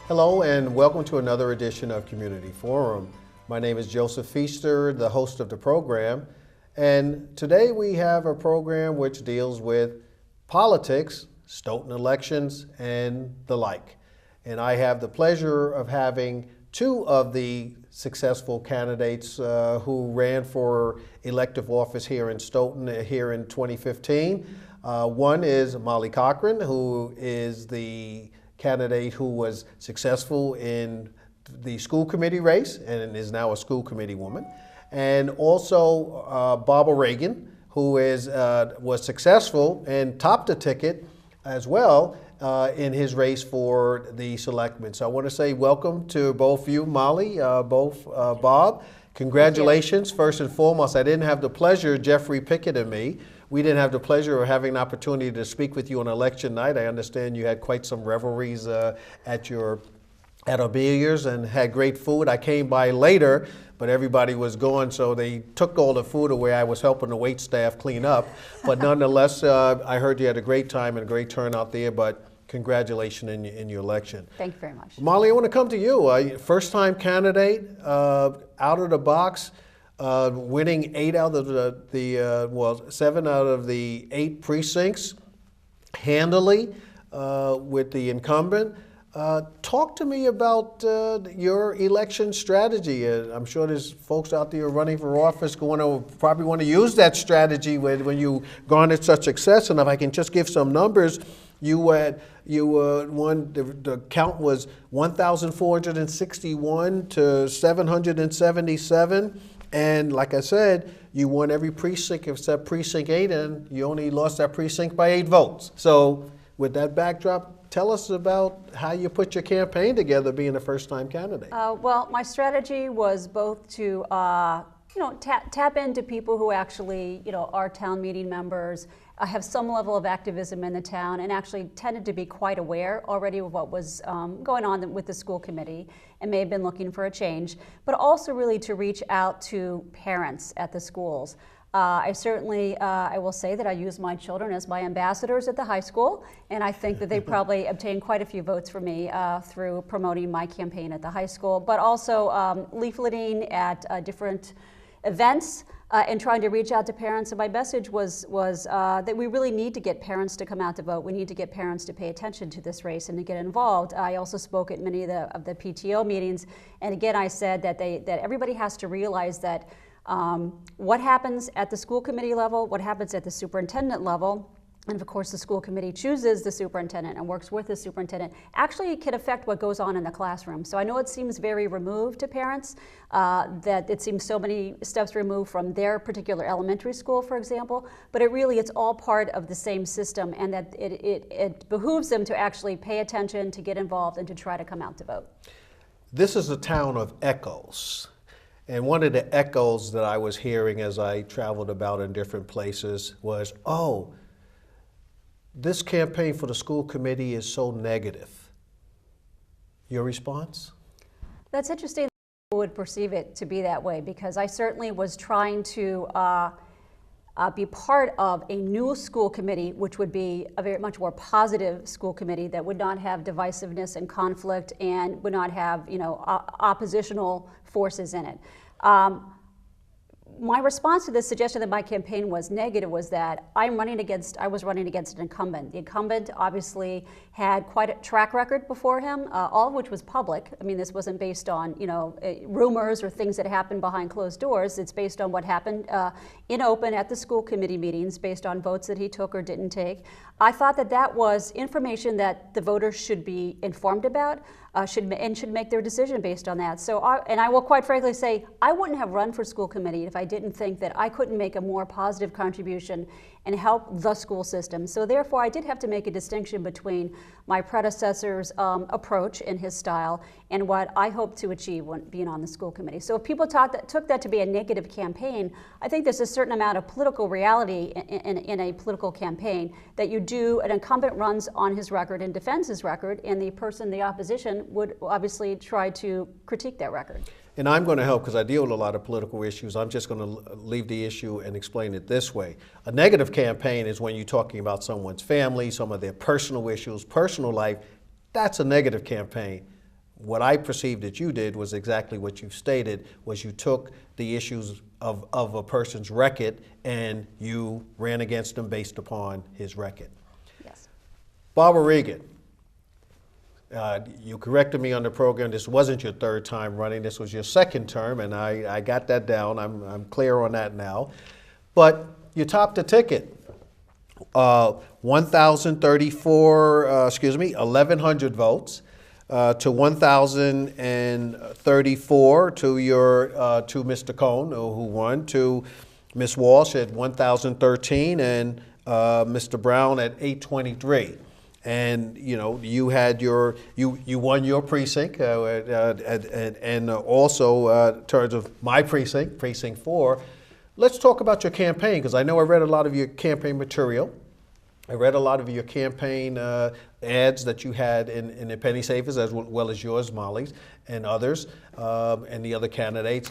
Hello and welcome to another edition of Community Forum. My name is Joseph Feaster, the host of the program, and today we have a program which deals with politics, Stoughton elections, and the like. And I have the pleasure of having two of the successful candidates who ran for elective office here in Stoughton here in 2015. One is Molly Cochran, who is the candidate who was successful in the school committee race and is now a school committee woman. And also Bob O'Regan, who was successful and topped the ticket as well in his race for the selectmen. So I want to say welcome to both you, Molly, Bob. Congratulations, first and foremost. I didn't have the pleasure, Jeffrey Pickett and me, we didn't have the pleasure of having an opportunity to speak with you on election night. I understand you had quite some revelries at our beers and had great food. I came by later, but everybody was gone, so they took all the food away. I was helping the wait staff clean up. But nonetheless, I heard you had a great time and a great turnout there, but congratulations in your election. Thank you very much. Molly, I want to come to you. First-time candidate, out of the box, winning 7 out of the 8 precincts handily with the incumbent. Talk to me about your election strategy. I'm sure there's folks out there running for office going to probably want to use that strategy when you garnered such success. And if I can just give some numbers, you won, the count was 1,461 to 777. And like I said, you won every precinct except precinct 8, and you only lost that precinct by 8 votes. So with that backdrop, tell us about how you put your campaign together being a first-time candidate. Well, my strategy was both to tap into people who actually are town meeting members, have some level of activism in the town, and actually tended to be quite aware already of what was going on with the school committee and may have been looking for a change, but also really to reach out to parents at the schools. I certainly, I will say that I use my children as my ambassadors at the high school, and I think that they probably obtained quite a few votes for me through promoting my campaign at the high school, but also leafleting at different events and trying to reach out to parents. And my message was that we really need to get parents to come out to vote. We need to get parents to pay attention to this race and to get involved. I also spoke at many of the PTO meetings, and again I said that everybody has to realize that what happens at the school committee level, what happens at the superintendent level, and of course the school committee chooses the superintendent and works with the superintendent, actually can affect what goes on in the classroom. So I know it seems very removed to parents, that it seems so many steps removed from their particular elementary school, for example, but it's all part of the same system, and that it behooves them to actually pay attention, to get involved, and to try to come out to vote. This is a town of echoes. And one of the echoes that I was hearing as I traveled about in different places was, oh, this campaign for the school committee is so negative. Your response? That's interesting that people would perceive it to be that way, because I certainly was trying to be part of a new school committee, which would be a very much more positive school committee that would not have divisiveness and conflict and would not have oppositional forces in it. My response to this suggestion that my campaign was negative was that I was running against an incumbent. The incumbent obviously had quite a track record before him, all of which was public. I mean, this wasn't based on rumors or things that happened behind closed doors. It's based on what happened in open at the school committee meetings, based on votes that he took or didn't take. I thought that that was information that the voters should be informed about, should make their decision based on that. So, I will quite frankly say, I wouldn't have run for school committee if I didn't think that I couldn't make a more positive contribution and help the school system. So therefore, I did have to make a distinction between my predecessor's approach and his style and what I hope to achieve when being on the school committee. So if people took that to be a negative campaign, I think there's a certain amount of political reality in a political campaign that you do. An incumbent runs on his record and defends his record, and the person, the opposition, would obviously try to critique that record. And I'm going to help because I deal with a lot of political issues. I'm just going to leave the issue and explain it this way. A negative campaign is when you're talking about someone's family, some of their personal issues, personal life. That's a negative campaign. What I perceived that you did was exactly what you stated, was you took the issues of a person's record and you ran against them based upon his record. Yes. Bob O'Regan. You corrected me on the program. This wasn't your third time running. This was your second term, and I got that down. I'm clear on that now. But you topped the ticket. 1,134 votes to 1,034 to Mr. Cohn, who won, to Ms. Walsh at 1,013, and Mr. Brown at 823. And you had you won your precinct, and also in terms of my precinct, precinct 4. Let's talk about your campaign, because I know I read a lot of your campaign material. I read a lot of your campaign ads that you had in the penny savers, as well as yours, Molly's, and others, and the other candidates.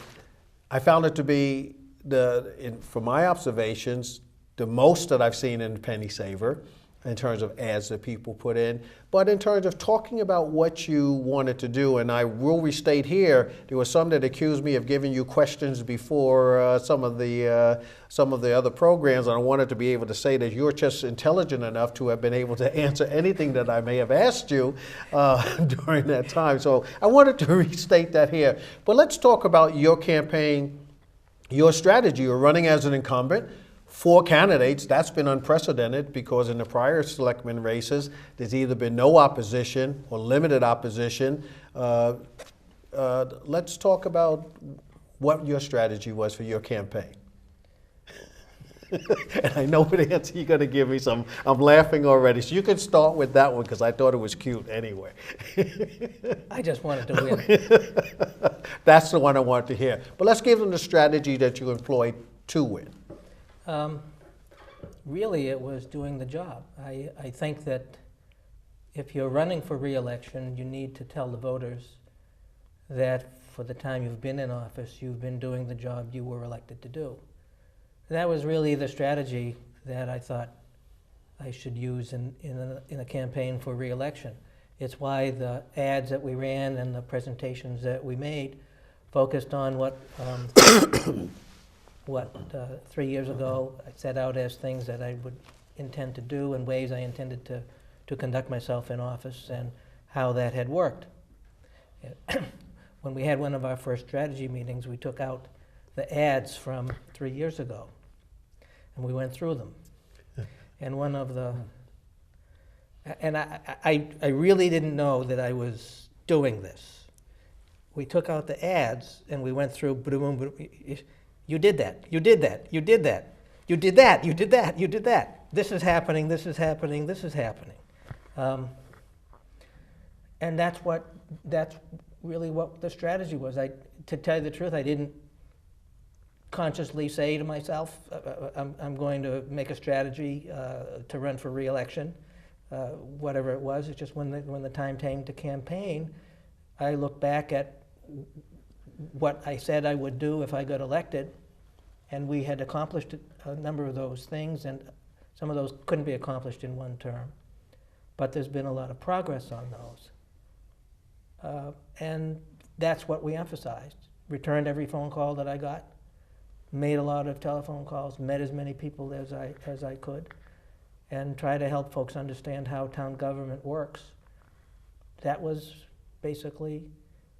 I found it to be, from my observations, the most that I've seen in the penny saver, in terms of ads that people put in, but in terms of talking about what you wanted to do. And I will restate here, there were some that accused me of giving you questions before some of the other programs, and I wanted to be able to say that you're just intelligent enough to have been able to answer anything that I may have asked you during that time. So I wanted to restate that here. But let's talk about your campaign, your strategy. You're running as an incumbent. 4 candidates, that's been unprecedented, because in the prior selectmen races, there's either been no opposition or limited opposition. Let's talk about what your strategy was for your campaign. And I know the answer you're going to give me, so I'm laughing already. So you can start with that one, because I thought it was cute anyway. I just wanted to win. That's the one I wanted to hear. But let's give them the strategy that you employed to win. Really, it was doing the job. I think that if you're running for re-election, you need to tell the voters that for the time you've been in office, you've been doing the job you were elected to do. That was really the strategy that I thought I should use in a campaign for re-election. It's why the ads that we ran and the presentations that we made focused on what 3 years ago I set out as things that I would intend to do and ways I intended to conduct myself in office, and how that had worked. When we had one of our first strategy meetings, we took out the ads from 3 years ago, and we went through them. And one of the, and I really didn't know that I was doing this. We took out the ads and we went through, you did that, you did that, you did that, you did that, you did that, you did that. This is happening, this is happening, this is happening. And that's really what the strategy was. To tell you the truth, I didn't consciously say to myself, I'm going to make a strategy to run for re-election, whatever it was. It's just when the time came to campaign, I looked back at what I said I would do if I got elected, and we had accomplished a number of those things, and some of those couldn't be accomplished in one term. But there's been a lot of progress on those. And that's what we emphasized. Returned every phone call that I got, made a lot of telephone calls, met as many people as I could, and try to help folks understand how town government works. That was basically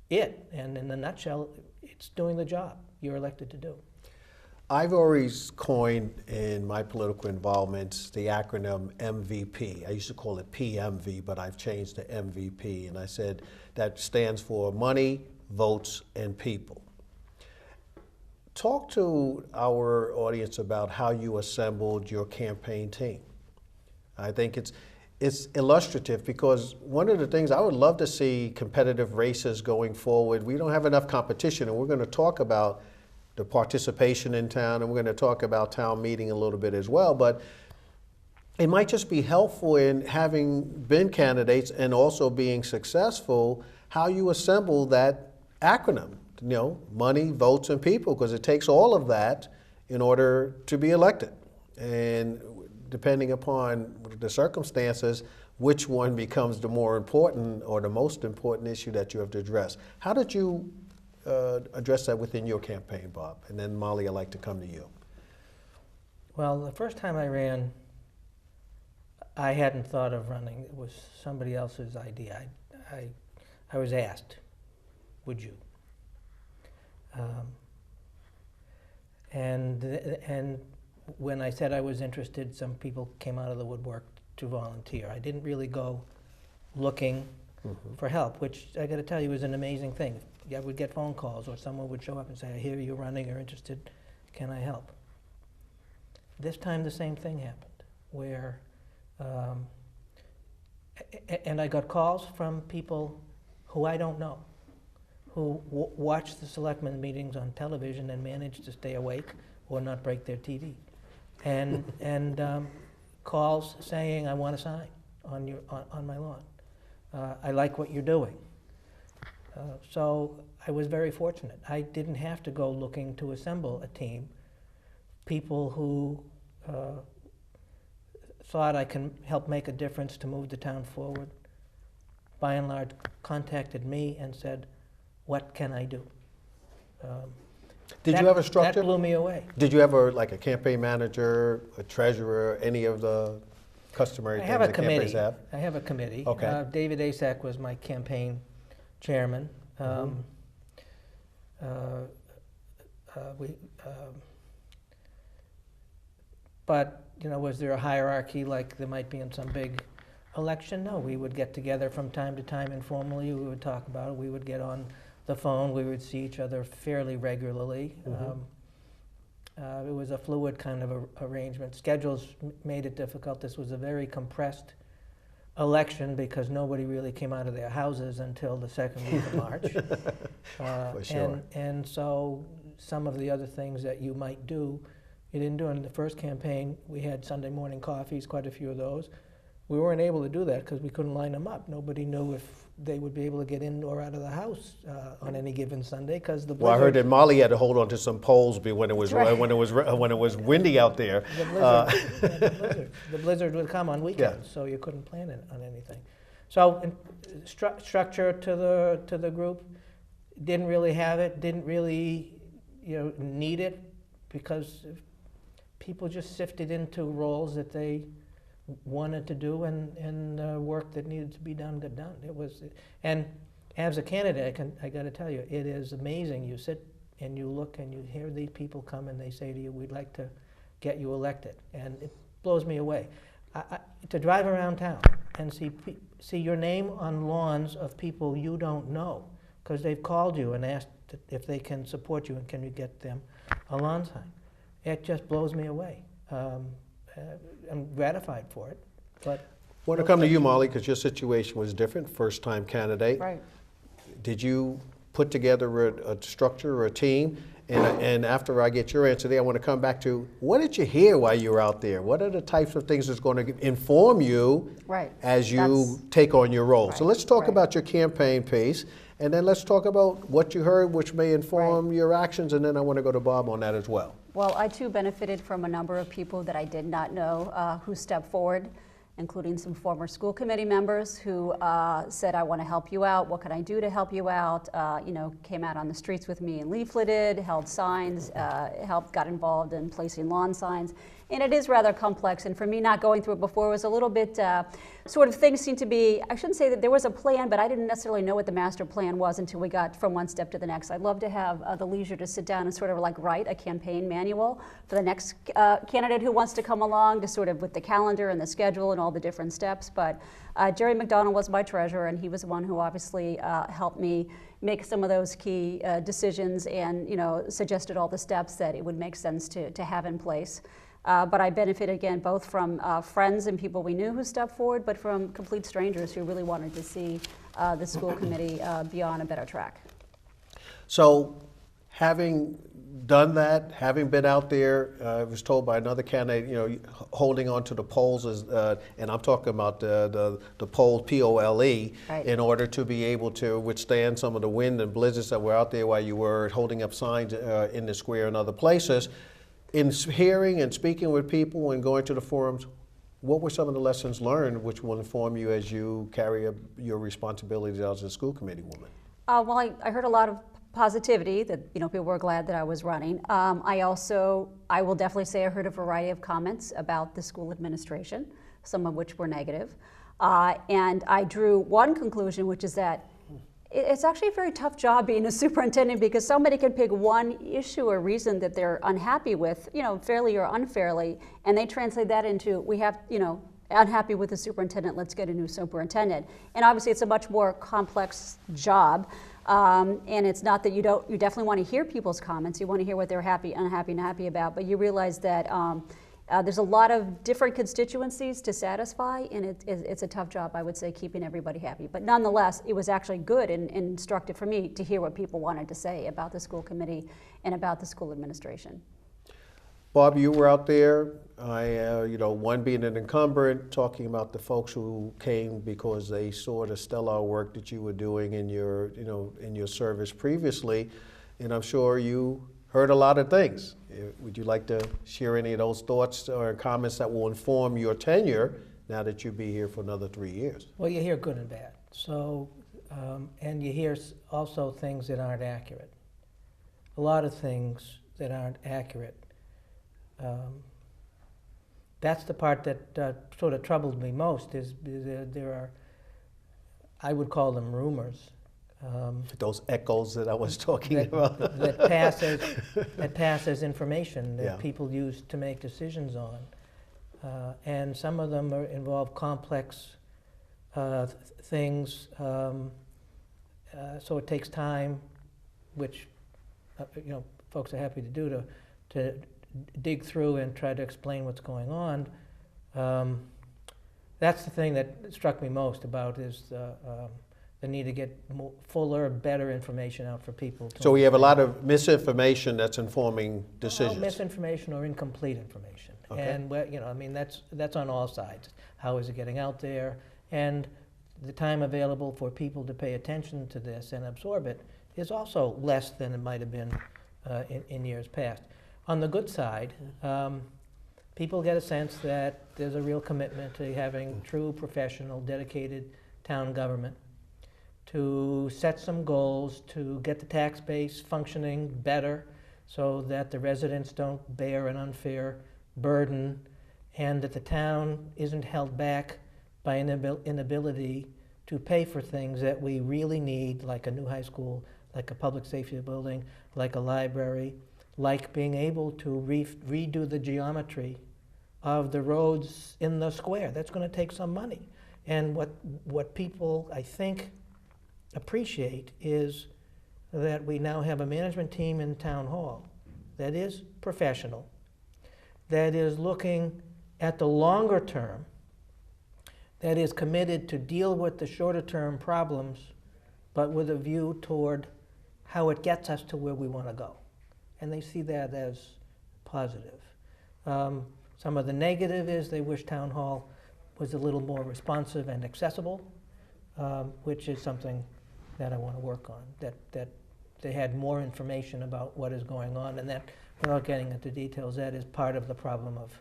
it. And in a nutshell, it's doing the job you're elected to do. I've always coined in my political involvements the acronym MVP. I used to call it PMV, but I've changed to MVP, and I said that stands for money, votes, and people. Talk to our audience about how you assembled your campaign team. I think it's illustrative because one of the things I would love to see competitive races going forward. We don't have enough competition, and we're going to talk about the participation in town, and we're going to talk about town meeting a little bit as well, but it might just be helpful in having been candidates and also being successful, how you assemble that acronym, money, votes, and people, because it takes all of that in order to be elected. And depending upon the circumstances, which one becomes the more important or the most important issue that you have to address. How did you address that within your campaign, Bob? And then Molly, I'd like to come to you. Well, the first time I ran, I hadn't thought of running. It was somebody else's idea. I was asked, would you? And when I said I was interested, some people came out of the woodwork to volunteer. I didn't really go looking for help, which I got to tell you is an amazing thing. I would get phone calls, or someone would show up and say, I hear you're running, you're interested, can I help? This time the same thing happened, where, and I got calls from people who I don't know, who watch the selectmen meetings on television and manage to stay awake or not break their TV. And calls saying, I want to sign on my lawn. I like what you're doing. So I was very fortunate. I didn't have to go looking to assemble a team. People who thought I can help make a difference to move the town forward, by and large, contacted me and said, what can I do? Did you have a structure? That blew me away. Did you have like a campaign manager, a treasurer, any of the customary things that campaigns have? I have a committee. Okay. David Asak was my campaign chairman. But was there a hierarchy like there might be in some big election? No, we would get together from time to time informally. We would talk about it. We would get on the phone. We would see each other fairly regularly. It was a fluid kind of arrangement. Schedules made it difficult. This was a very compressed election because nobody really came out of their houses until the second week of March. For sure. And so some of the other things that you might do, you didn't do. In the first campaign, we had Sunday morning coffees, quite a few of those. We weren't able to do that because we couldn't line them up. Nobody knew if they would be able to get in or out of the house on any given Sunday because the blizzard. Well, I heard that Molly had to hold on to some poles when it was when it was windy out there. The blizzard would come on weekends, so you couldn't plan it on anything. So structure to the group, didn't really have it. Didn't really need it because people just sifted into roles that they wanted to do and work that needed to be done got done. It was, and as a candidate, I got to tell you, it is amazing. You sit and you look and you hear these people come and they say to you, "We'd like to get you elected," and it blows me away. To drive around town and see your name on lawns of people you don't know because they've called you and asked if they can support you and can you get them a lawn sign. It just blows me away. I'm gratified for it, but... I want to come to you, Molly, because your situation was different, first-time candidate. Right. Did you put together a structure or a team? And after I get your answer there, I want to come back to, what did you hear while you were out there? What are the types of things that's going to inform you as you take on your role? So let's talk about your campaign piece, and then let's talk about what you heard, which may inform your actions, and then I want to go to Bob on that as well. Well, I too benefited from a number of people that I did not know who stepped forward including some former school committee members who said, I want to help you out. What can I do to help you out? Came out on the streets with me and leafleted, held signs, got involved in placing lawn signs. And it is rather complex, and for me not going through it before was a little bit, sort of things seemed to be, I shouldn't say that there was a plan, but I didn't necessarily know what the master plan was until we got from one step to the next. I'd love to have the leisure to sit down and sort of like write a campaign manual for the next candidate who wants to come along, to sort of with the calendar and the schedule and all the different steps. But Jerry McDonald was my treasurer, and he was the one who obviously helped me make some of those key decisions and suggested all the steps that it would make sense to have in place. But I benefited again both from friends and people we knew who stepped forward, but from complete strangers who really wanted to see the school committee be on a better track. So, having done that, having been out there, I was told by another candidate, holding on to the poles is, and I'm talking about the poles, POLE, right, in order to be able to withstand some of the wind and blizzards that were out there while you were holding up signs in the square and other places. In hearing and speaking with people and going to the forums, what were some of the lessons learned which will inform you as you carry your responsibilities as a school committee woman? Well, I heard a lot of positivity that people were glad that I was running. I will definitely say I heard a variety of comments about the school administration, some of which were negative. And I drew one conclusion, which is that it's actually a very tough job being a superintendent, because somebody can pick one issue or reason that they're unhappy with, fairly or unfairly, and they translate that into, we have, unhappy with the superintendent, let's get a new superintendent. And obviously it's a much more complex job. And it's not that you definitely want to hear people's comments. You want to hear what they're happy, unhappy, and happy about, but you realize that there's a lot of different constituencies to satisfy, and it's a tough job, I would say, keeping everybody happy. But nonetheless, it was actually good and instructive for me to hear what people wanted to say about the school committee and about the school administration. Bob, you were out there, one being an incumbent, talking about the folks who came because they saw the stellar work that you were doing in your service previously, and I'm sure you heard a lot of things. Would you like to share any of those thoughts or comments that will inform your tenure now that you'll be here for another 3 years? Well, you hear good and bad. So, and you hear also things that aren't accurate. A lot of things that aren't accurate. That's the part that sort of troubled me most. Is there are, I would call them rumors. Those echoes that I was talking about. that pass as information that people use to make decisions on. And some of them involve complex things, so it takes time, which folks are happy to do, to dig through and try to explain what's going on. That's the thing that struck me most about is the need to get fuller, better information out for people. So we have a lot of misinformation that's informing decisions. Well, misinformation or incomplete information. Okay. And that's on all sides. How is it getting out there? And the time available for people to pay attention to this and absorb it is also less than it might have been in years past. On the good side, people get a sense that there's a real commitment to having true, professional, dedicated town government, to set some goals, to get the tax base functioning better so that the residents don't bear an unfair burden, and that the town isn't held back by an inability to pay for things that we really need, like a new high school, like a public safety building, like a library, like being able to redo the geometry of the roads in the square. That's going to take some money. And what people, I think, appreciate is that we now have a management team in Town Hall that is professional, that is looking at the longer term, that is committed to deal with the shorter term problems, but with a view toward how it gets us to where we want to go. And they see that as positive. Some of the negative is they wish Town Hall was a little more responsive and accessible, which is something that I want to work on, that they had more information about what is going on, and that, without getting into details, that is part of the problem of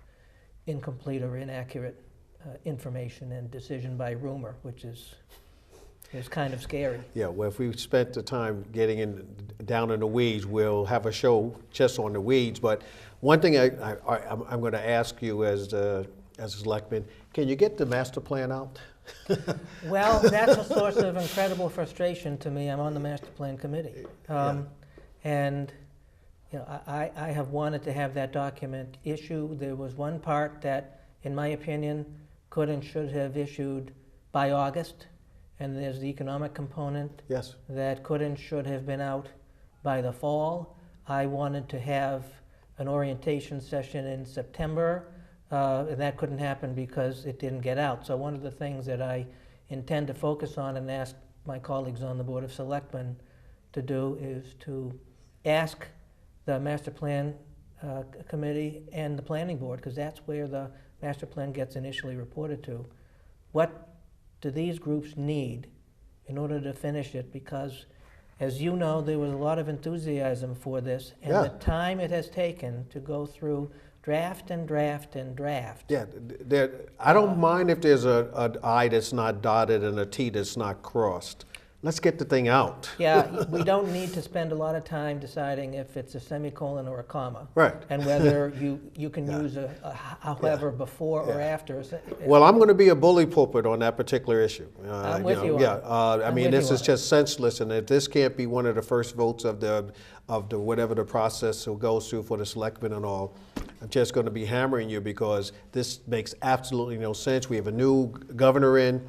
incomplete or inaccurate information and decision by rumor, which is kind of scary. Yeah, well, if we spent the time getting down in the weeds, we'll have a show just on the weeds. But one thing I'm going to ask you as a selectman, can you get the master plan out? Well, that's a source of incredible frustration to me. I'm on the master plan committee. And I have wanted to have that document issue. There was one part that, in my opinion, could and should have issued by August. And there's the economic component that could and should have been out by the fall. I wanted to have an orientation session in September, and that couldn't happen because it didn't get out. So one of the things that I intend to focus on and ask my colleagues on the Board of Selectmen to do is to ask the Master Plan Committee and the Planning Board, because that's where the Master Plan gets initially reported to, what do these groups need in order to finish it? Because, as you know, there was a lot of enthusiasm for this, and the time it has taken to go through draft and draft and draft. Yeah, I don't mind if there's an I that's not dotted and a T that's not crossed. Let's get the thing out. Yeah, we don't need to spend a lot of time deciding if it's a semicolon or a comma. Right. And whether you can use a however before or after. Well, I'm going to be a bully pulpit on that particular issue. I'm with you on Yeah, it. I mean, this is just senseless, and if this can't be one of the first votes of the whatever the process goes through for the selectmen and all, I'm just going to be hammering you because this makes absolutely no sense. We have a new governor in,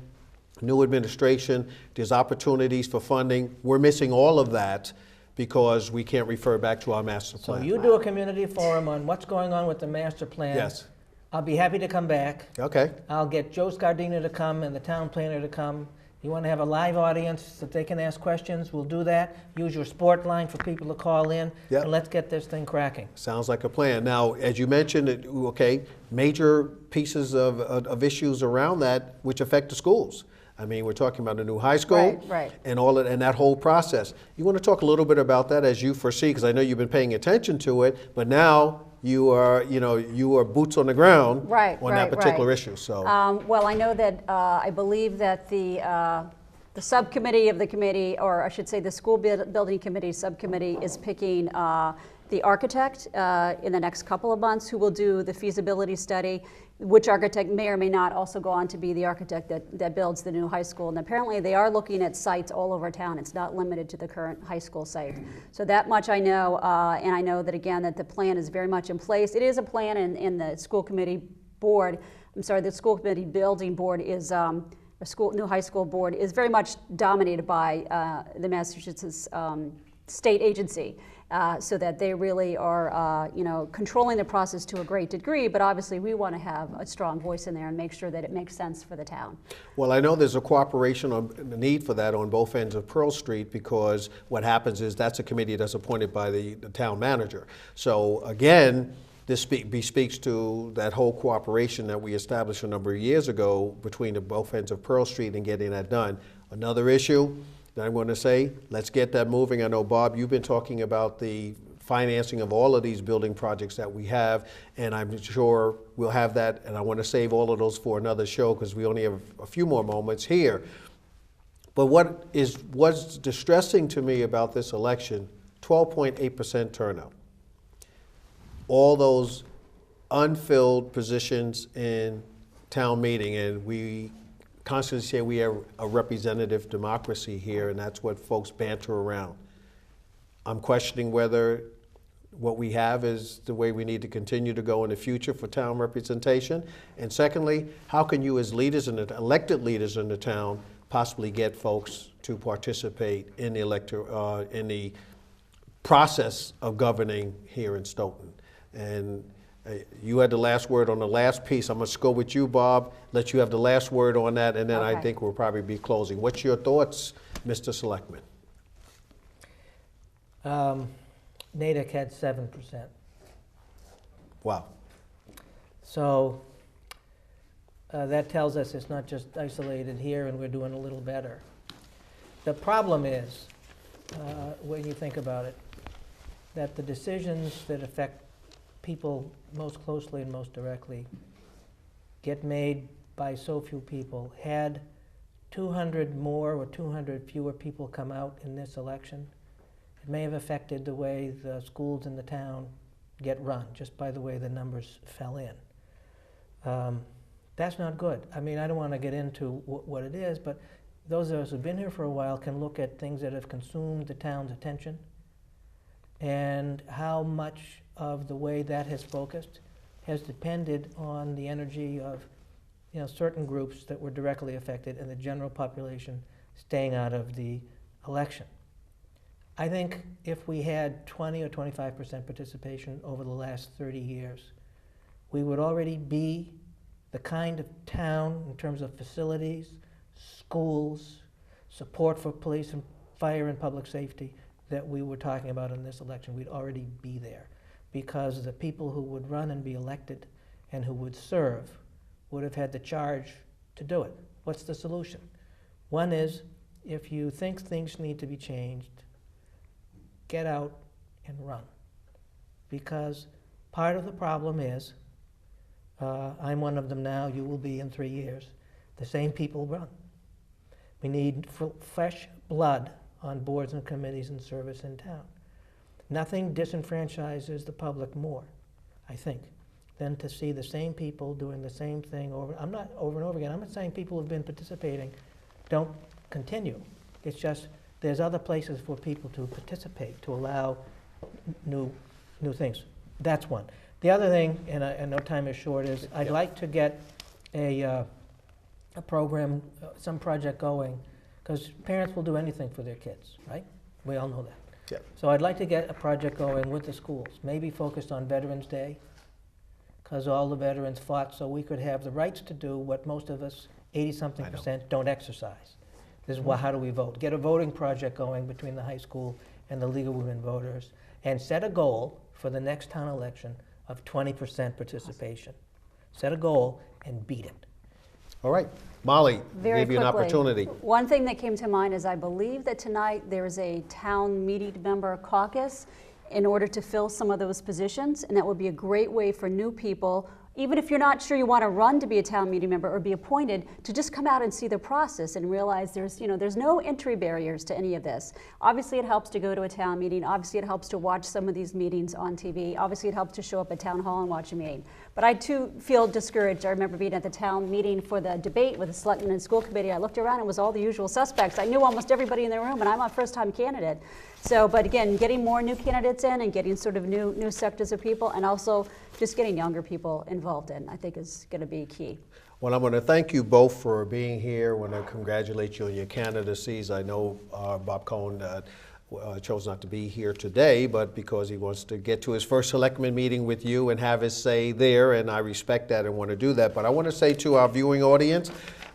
new administration, there's opportunities for funding. We're missing all of that because we can't refer back to our master plan. So you do a community forum on what's going on with the master plan. Yes. I'll be happy to come back. Okay. I'll get Joe Scardina to come and the town planner to come. You want to have a live audience that they can ask questions, we'll do that. Use your sport line for people to call in, Yep. and let's get this thing cracking. Sounds like a plan. Now, as you mentioned, okay, major pieces of issues around that which affect the schools. I mean, we're talking about a new high school, Right. and all of, and that whole process. You want to talk a little bit about that as you foresee, because I know you've been paying attention to it, but now you are boots on the ground on that particular issue. So, well, I know that I believe that the subcommittee of the committee, or I should say the school building committee subcommittee, is picking the architect in the next couple of months who will do the feasibility study, which architect may or may not also go on to be the architect that builds the new high school. And apparently they are looking at sites all over town. It's not limited to the current high school site. So that much I know, and I know that again that the plan is very much in place. It is a plan in the school committee board. I'm sorry, the school committee building board is, new high school board is very much dominated by the Massachusetts state agency. So that they really are, controlling the process to a great degree. But obviously, we want to have a strong voice in there and make sure that it makes sense for the town. well, I know there's a cooperation on the need for that on both ends of Pearl Street, because what happens is that's a committee that's appointed by the town manager. So again, this speaks to that whole cooperation that we established a number of years ago between the both ends of Pearl Street and getting that done. Another issue that I'm going to say, let's get that moving. I know, Bob, you've been talking about the financing of all of these building projects that we have, and I'm sure we'll have that, and I want to save all of those for another show because we only have a few more moments here. But what's distressing to me about this election, 12.8% turnout. All those unfilled positions in town meeting, and we constantly say we have a representative democracy here, and that's what folks banter around. I'm questioning whether what we have is the way we need to continue to go in the future for town representation. And secondly, how can you as leaders, elected leaders in the town, possibly get folks to participate in the process of governing here in Stoughton? And you had the last word on the last piece. I'm going to go with you, Bob, let you have the last word on that, and then Okay. I think we'll probably be closing. What's your thoughts, Mr. Selectman? Natick had 7%. Wow. So that tells us it's not just isolated here and we're doing a little better. The problem is, when you think about it, that the decisions that affect people most closely and most directly get made by so few people. Had 200 more or 200 fewer people come out in this election, it may have affected the way the schools in the town get run, just by the way the numbers fell in. That's not good. I mean, I don't want to get into what it is, but those of us who've been here for a while can look at things that have consumed the town's attention and how much of the way that has focused has depended on the energy of certain groups that were directly affected and the general population staying out of the election. I think if we had 20 or 25% participation over the last 30 years, we would already be the kind of town in terms of facilities, schools, support for police and fire and public safety that we were talking about in this election. We'd already be there because the people who would run and be elected and who would serve would have had the charge to do it. What's the solution? One is, if you think things need to be changed, get out and run. Because part of the problem is, I'm one of them now, you will be in 3 years, the same people run. We need fresh blood on boards and committees and service in town. Nothing disenfranchises the public more, I think, than to see the same people doing the same thing over and over again. I'm not saying people who've been participating don't continue. It's just there's other places for people to participate, to allow new things. That's one. The other thing, and I know time is short, is I'd like to get a program, some project going, because parents will do anything for their kids, right? We all know that. Yeah. So I'd like to get a project going with the schools, maybe focused on Veterans Day, because all the veterans fought so we could have the rights to do what most of us, 80-something%, don't exercise. This is how do we vote? Get a voting project going between the high school and the League of Women Voters, and set a goal for the next town election of 20% participation. Set a goal and beat it. All right. Molly, Very give you an quickly, opportunity. one thing that came to mind is I believe that tonight there is a town meeting member caucus in order to fill some of those positions, and that would be a great way for new people, even if you're not sure you want to run to be a town meeting member or be appointed, to just come out and see the process and realize there's no entry barriers to any of this. Obviously it helps to go to a town meeting, obviously it helps to watch some of these meetings on TV, obviously it helps to show up at town hall and watch a meeting. But I too feel discouraged. I remember being at the town meeting for the debate with the Selectman and School Committee. I looked around and it was all the usual suspects. I knew almost everybody in the room, and I'm a first-time candidate. So, but again, getting more new candidates in and getting sort of new sectors of people, and also just getting younger people involved in, I think is going to be key. Well, I'm going to thank you both for being here. I want to congratulate you on your candidacies. I know Bob Cohn chose not to be here today, but because he wants to get to his first selectman meeting with you and have his say there, and I respect that and want to do that. But I want to say to our viewing audience,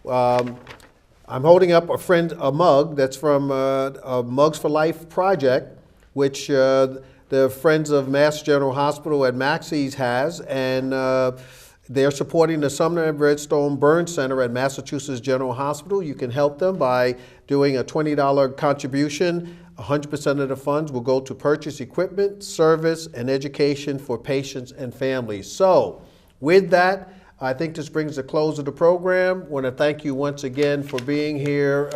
I'm holding up a mug that's from a Mugs for Life project, which the Friends of Mass General Hospital at Maxey's has, and they're supporting the Sumner and Redstone Burn Center at Massachusetts General Hospital. You can help them by doing a $20 contribution. 100% of the funds will go to purchase equipment, service, and education for patients and families. So, with that, I think this brings the close of the program. I want to thank you once again for being here,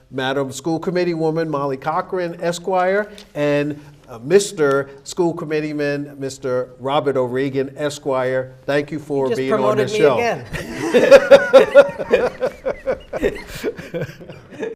Madam School Committee Woman Molly Cochran, Esquire, and Mr. School Committeeman, Mr. Robert O'Regan, Esquire. Thank you for being on the show. You just promoted me again.